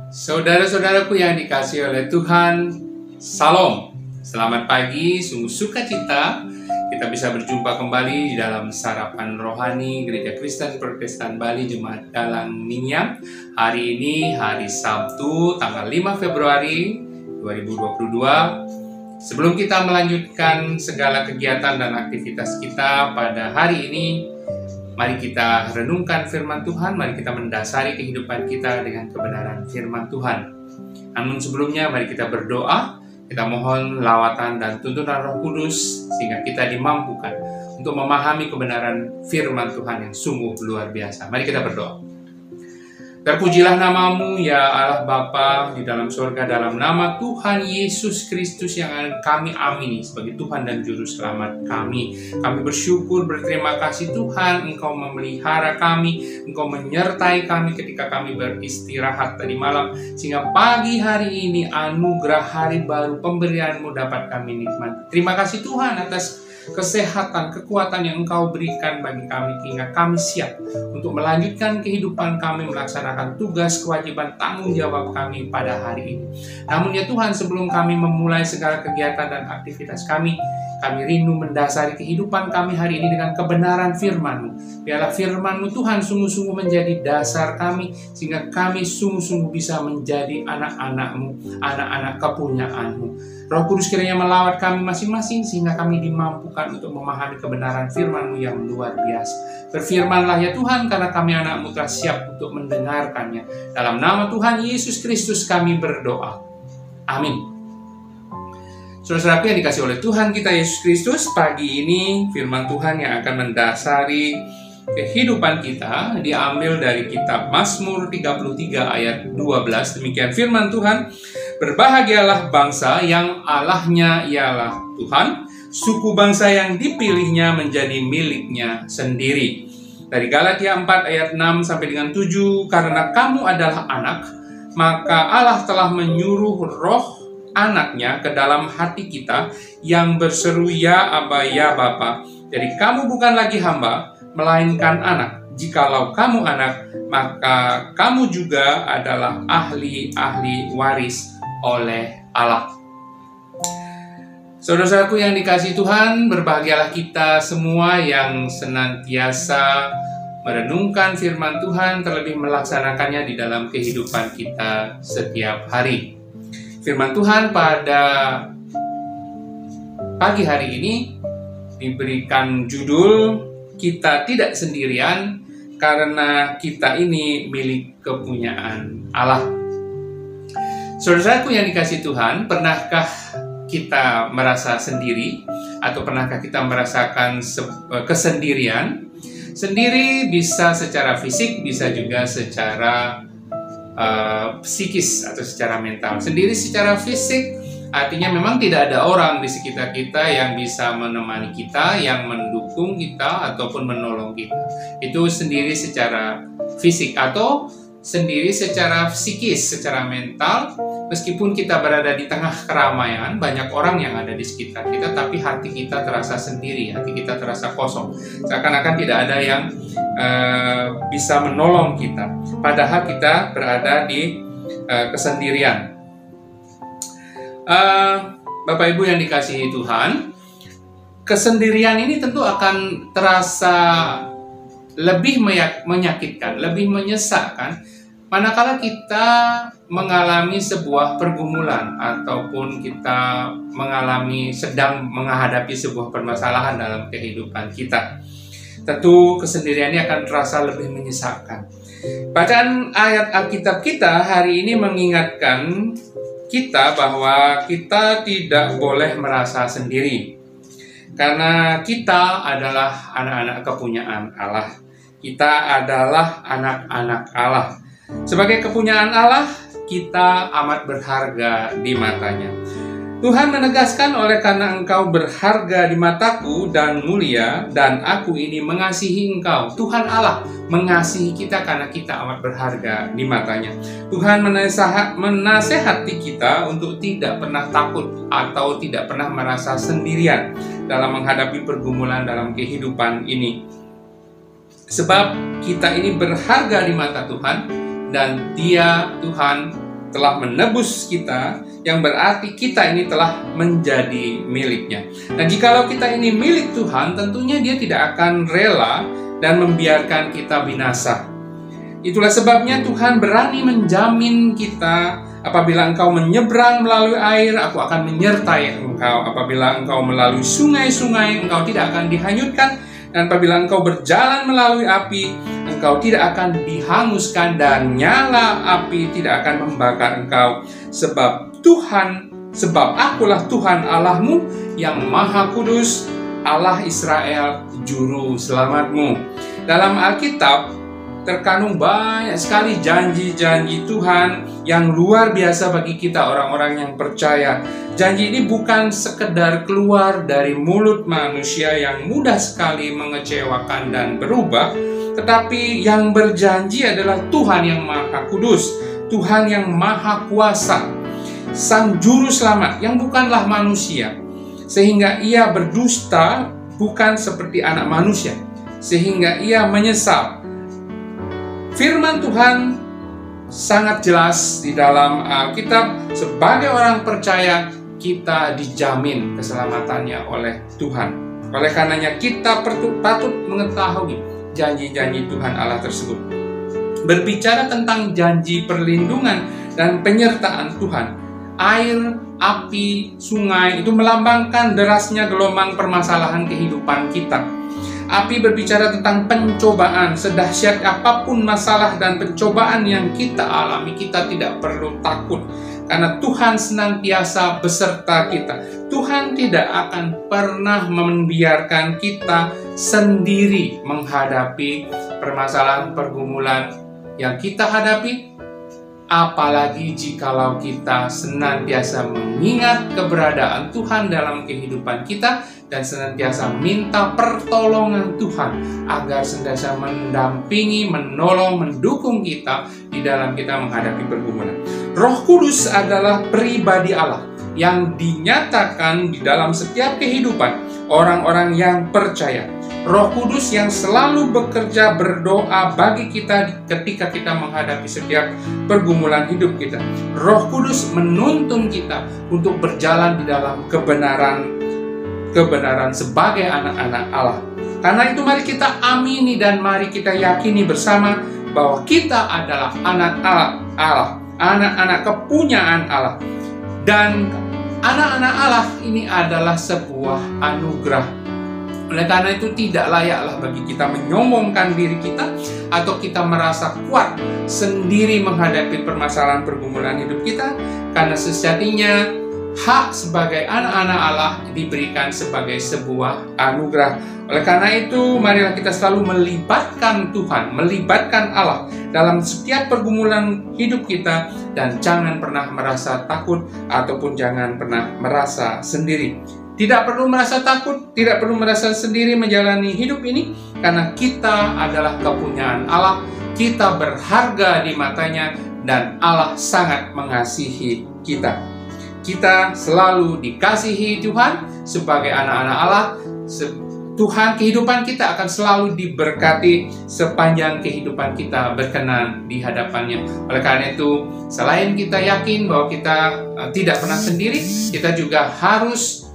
Saudara-saudaraku yang dikasihi oleh Tuhan, Salam. Selamat pagi, sungguh sukacita kita bisa berjumpa kembali di dalam sarapan rohani Gereja Kristen Protestan Bali Jemaat Dalang Ningtyang. Hari ini hari Sabtu tanggal 5 Februari 2022. Sebelum kita melanjutkan segala kegiatan dan aktivitas kita pada hari ini, mari kita renungkan firman Tuhan, mari kita mendasari kehidupan kita dengan kebenaran firman Tuhan. Namun sebelumnya mari kita berdoa, kita mohon lawatan dan tuntunan Roh Kudus sehingga kita dimampukan untuk memahami kebenaran firman Tuhan yang sungguh luar biasa. Mari kita berdoa. Terpujilah namamu ya Allah Bapa di dalam surga, dalam nama Tuhan Yesus Kristus yang kami amini sebagai Tuhan dan Juru Selamat kami. Kami bersyukur, berterima kasih Tuhan, Engkau memelihara kami, Engkau menyertai kami ketika kami beristirahat tadi malam, sehingga pagi hari ini anugerah hari baru pemberian-Mu dapat kami nikmati. Terima kasih Tuhan atas kesehatan, kekuatan yang Engkau berikan bagi kami hingga kami siap untuk melanjutkan kehidupan kami, melaksanakan tugas, kewajiban, tanggung jawab kami pada hari ini. Namun ya Tuhan, sebelum kami memulai segala kegiatan dan aktivitas kami rindu mendasari kehidupan kami hari ini dengan kebenaran firman-Mu. Biarlah firman-Mu Tuhan sungguh-sungguh menjadi dasar kami, sehingga kami sungguh-sungguh bisa menjadi anak-anak-Mu, anak-anak kepunyaan-Mu. Roh Kudus kiranya melawat kami masing-masing sehingga kami dimampukan untuk memahami kebenaran firman-Mu yang luar biasa. Berfirmanlah ya Tuhan, karena kami anak-Mu telah siap untuk mendengarkannya. Dalam nama Tuhan Yesus Kristus kami berdoa. Amin. Saudara-saudaraku yang dikasihi oleh Tuhan kita Yesus Kristus, pagi ini firman Tuhan yang akan mendasari kehidupan kita diambil dari kitab Mazmur 33 ayat 12. Demikian firman Tuhan. Berbahagialah bangsa yang Allahnya ialah Tuhan, suku bangsa yang dipilihnya menjadi miliknya sendiri. Dari Galatia 4 ayat 6 sampai dengan 7, karena kamu adalah anak, maka Allah telah menyuruh roh anaknya ke dalam hati kita yang berseru ya Aba ya Bapa. Jadi kamu bukan lagi hamba, melainkan anak. Jikalau kamu anak, maka kamu juga adalah ahli-ahli waris oleh Allah. Saudara-saudaraku yang dikasihi Tuhan, berbahagialah kita semua yang senantiasa merenungkan firman Tuhan, terlebih melaksanakannya di dalam kehidupan kita setiap hari. Firman Tuhan pada pagi hari ini diberikan judul Kita Tidak Sendirian Karena Kita Ini Milik Kepunyaan Allah. Saudara-saudaraku yang dikasihi Tuhan, pernahkah kita merasa sendiri? Atau pernahkah kita merasakan kesendirian? Sendiri bisa secara fisik, bisa juga secara psikis atau secara mental. Sendiri secara fisik artinya memang tidak ada orang di sekitar kita yang bisa menemani kita, yang mendukung kita ataupun menolong kita. Itu sendiri secara fisik, atau sendiri secara psikis, secara mental. Meskipun kita berada di tengah keramaian, banyak orang yang ada di sekitar kita, tapi hati kita terasa sendiri, hati kita terasa kosong. Seakan-akan tidak ada yang bisa menolong kita, padahal kita berada di kesendirian. Bapak Ibu yang dikasihi Tuhan, kesendirian ini tentu akan terasa lebih menyakitkan, lebih menyesakkan manakala kita mengalami sebuah pergumulan ataupun kita sedang menghadapi sebuah permasalahan dalam kehidupan kita. Tentu kesendirian ini akan terasa lebih menyesakkan. Bacaan ayat Alkitab kita hari ini mengingatkan kita bahwa kita tidak boleh merasa sendiri, karena kita adalah anak-anak kepunyaan Allah. Kita adalah anak-anak Allah. Sebagai kepunyaan Allah, kita amat berharga di matanya. Tuhan menegaskan, oleh karena engkau berharga di mataku dan mulia, dan aku ini mengasihi engkau. Tuhan Allah mengasihi kita karena kita amat berharga di matanya. Tuhan menasehati kita untuk tidak pernah takut atau tidak pernah merasa sendirian dalam menghadapi pergumulan dalam kehidupan ini. Sebab kita ini berharga di mata Tuhan, dan Dia, Tuhan, telah menebus kita, yang berarti kita ini telah menjadi miliknya. Nah, jikalau kita ini milik Tuhan, tentunya Dia tidak akan rela dan membiarkan kita binasa. Itulah sebabnya Tuhan berani menjamin kita, apabila engkau menyeberang melalui air, aku akan menyertai engkau. Apabila engkau melalui sungai-sungai, engkau tidak akan dihanyutkan. Dan apabila engkau berjalan melalui api, engkau tidak akan dihanguskan, dan nyala api tidak akan membakar engkau. Sebab akulah Tuhan Allahmu yang Maha Kudus, Allah Israel, Juru Selamatmu. Dalam Alkitab terkandung banyak sekali janji-janji Tuhan yang luar biasa bagi kita orang-orang yang percaya. Janji ini bukan sekedar keluar dari mulut manusia yang mudah sekali mengecewakan dan berubah, tetapi yang berjanji adalah Tuhan yang Maha Kudus, Tuhan yang Maha Kuasa, Sang Juru Selamat yang bukanlah manusia, sehingga Ia berdusta bukan seperti anak manusia, sehingga Ia menyesal. Firman Tuhan sangat jelas di dalam Alkitab. Sebagai orang percaya, kita dijamin keselamatannya oleh Tuhan. Oleh karenanya kita patut mengetahui janji-janji Tuhan Allah tersebut. Berbicara tentang janji perlindungan dan penyertaan Tuhan, air, api, sungai itu melambangkan derasnya gelombang permasalahan kehidupan kita. Api berbicara tentang pencobaan. Sedahsyat apapun masalah dan pencobaan yang kita alami, kita tidak perlu takut, karena Tuhan senantiasa beserta kita. Tuhan tidak akan pernah membiarkan kita sendiri menghadapi permasalahan pergumulan yang kita hadapi, apalagi jikalau kita senantiasa mengingat keberadaan Tuhan dalam kehidupan kita dan senantiasa minta pertolongan Tuhan agar senantiasa mendampingi, menolong, mendukung kita di dalam kita menghadapi pergumulan. Roh Kudus adalah pribadi Allah yang dinyatakan di dalam setiap kehidupan orang-orang yang percaya. Roh Kudus yang selalu bekerja berdoa bagi kita ketika kita menghadapi setiap pergumulan hidup kita. Roh Kudus menuntun kita untuk berjalan di dalam kebenaran sebagai anak-anak Allah. Karena itu mari kita amini dan mari kita yakini bersama bahwa kita adalah anak Allah, anak-anak kepunyaan Allah. Dan anak-anak Allah ini adalah sebuah anugerah. Oleh karena itu tidak layaklah bagi kita menyombongkan diri kita atau kita merasa kuat sendiri menghadapi permasalahan pergumulan hidup kita, karena sejatinya hak sebagai anak-anak Allah diberikan sebagai sebuah anugerah. Oleh karena itu, marilah kita selalu melibatkan Tuhan, melibatkan Allah dalam setiap pergumulan hidup kita, dan jangan pernah merasa takut ataupun jangan pernah merasa sendiri. Tidak perlu merasa takut, tidak perlu merasa sendiri menjalani hidup ini, karena kita adalah kepunyaan Allah, kita berharga di matanya, dan Allah sangat mengasihi kita. Kita selalu dikasihi Tuhan sebagai anak-anak Allah. Tuhan, kehidupan kita akan selalu diberkati sepanjang kehidupan kita berkenan di hadapannya. Oleh karena itu, selain kita yakin bahwa kita tidak pernah sendiri, kita juga harus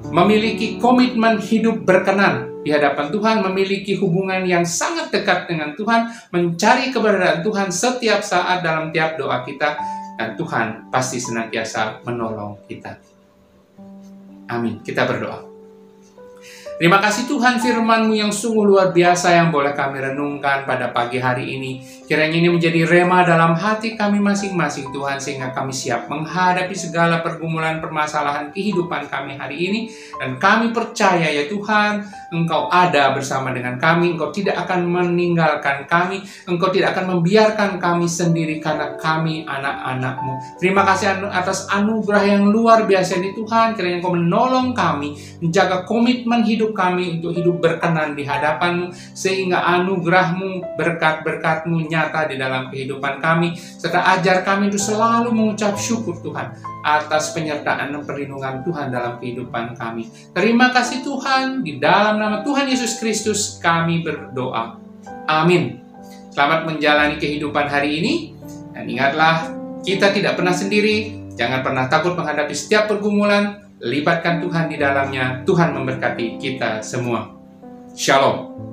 memiliki komitmen hidup berkenan di hadapan Tuhan, memiliki hubungan yang sangat dekat dengan Tuhan, mencari keberadaan Tuhan setiap saat dalam tiap doa kita, dan Tuhan pasti senantiasa menolong kita. Amin. Kita berdoa. Terima kasih Tuhan, firman-Mu yang sungguh luar biasa yang boleh kami renungkan pada pagi hari ini. Kiranya ini menjadi rema dalam hati kami masing-masing Tuhan, sehingga kami siap menghadapi segala pergumulan permasalahan kehidupan kami hari ini. Dan kami percaya ya Tuhan, Engkau ada bersama dengan kami, Engkau tidak akan meninggalkan kami, Engkau tidak akan membiarkan kami sendiri karena kami anak-anak-Mu. Terima kasih atas anugerah yang luar biasa ini Tuhan, kiranya Engkau menolong kami, menjaga komitmen hidup kami untuk hidup berkenan di hadapan-Mu, sehingga anugerah-Mu, berkat-berkat-Mu nyata di dalam kehidupan kami, serta ajar kami untuk selalu mengucap syukur Tuhan atas penyertaan dan perlindungan Tuhan dalam kehidupan kami. Terima kasih Tuhan, di dalam nama Tuhan Yesus Kristus kami berdoa. Amin. Selamat menjalani kehidupan hari ini. Dan ingatlah, kita tidak pernah sendiri. Jangan pernah takut menghadapi setiap pergumulan. Libatkan Tuhan di dalamnya. Tuhan memberkati kita semua. Shalom.